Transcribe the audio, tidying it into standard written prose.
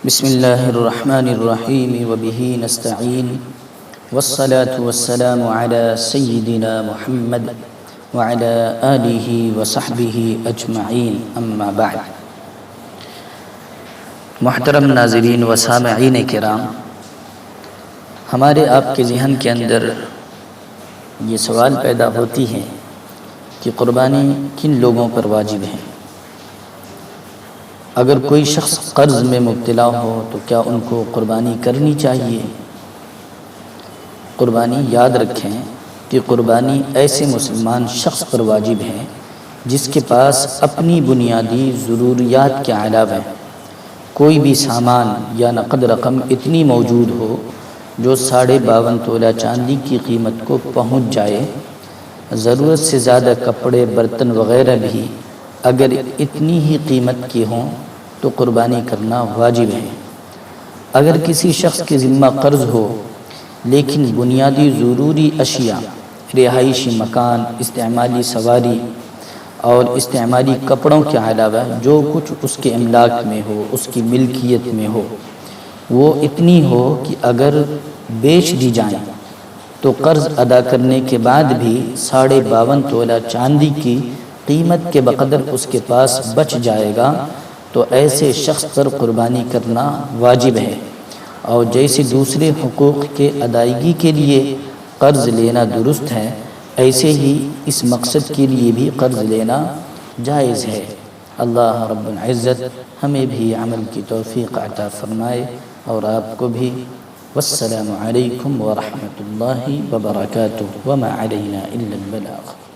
بسم اللہ الرحمن الرحیم وبہ نستعین والصلاة والسلام علی سیدنا محمد وعلی آلہ وصحبہ اجمعین اما بعد۔ محترم ناظرین و سامعین کرام، ہمارے آپ کے ذہن کے اندر یہ سوال پیدا ہوتی ہے کہ قربانی کن لوگوں پر واجب ہے؟ اگر کوئی شخص قرض میں مبتلا ہو تو کیا ان کو قربانی کرنی چاہیے؟ قربانی یاد رکھیں کہ قربانی ایسے مسلمان شخص پر واجب ہے جس کے پاس اپنی بنیادی ضروریات کے علاوہ کوئی بھی سامان یا نقد رقم اتنی موجود ہو جو 52.5 تولہ چاندی کی قیمت کو پہنچ جائے۔ ضرورت سے زیادہ کپڑے، برتن وغیرہ بھی اگر اتنی ہی قیمت کے ہوں تو قربانی کرنا واجب ہے۔ اگر کسی شخص کے ذمہ قرض ہو لیکن بنیادی ضروری اشیاء، رہائشی مکان، استعمالی سواری اور استعمالی کپڑوں کے علاوہ جو کچھ اس کے املاک میں ہو، اس کی ملکیت میں ہو، وہ اتنی ہو کہ اگر بیچ دی جائیں تو قرض ادا کرنے کے بعد بھی 52.5 تولہ چاندی کی قیمت کے بقدر اس کے پاس بچ جائے گا، تو ایسے شخص پر قربانی کرنا واجب ہے۔ اور جیسے دوسرے حقوق کے ادائیگی کے لیے قرض لینا درست ہے، ایسے ہی اس مقصد کے لیے بھی قرض لینا جائز ہے۔ اللہ رب العزت ہمیں بھی عمل کی توفیق عطا فرمائے اور آپ کو بھی۔ والسلام علیکم ورحمۃ اللہ وبرکاتہ، وما علینا الا البلاغ۔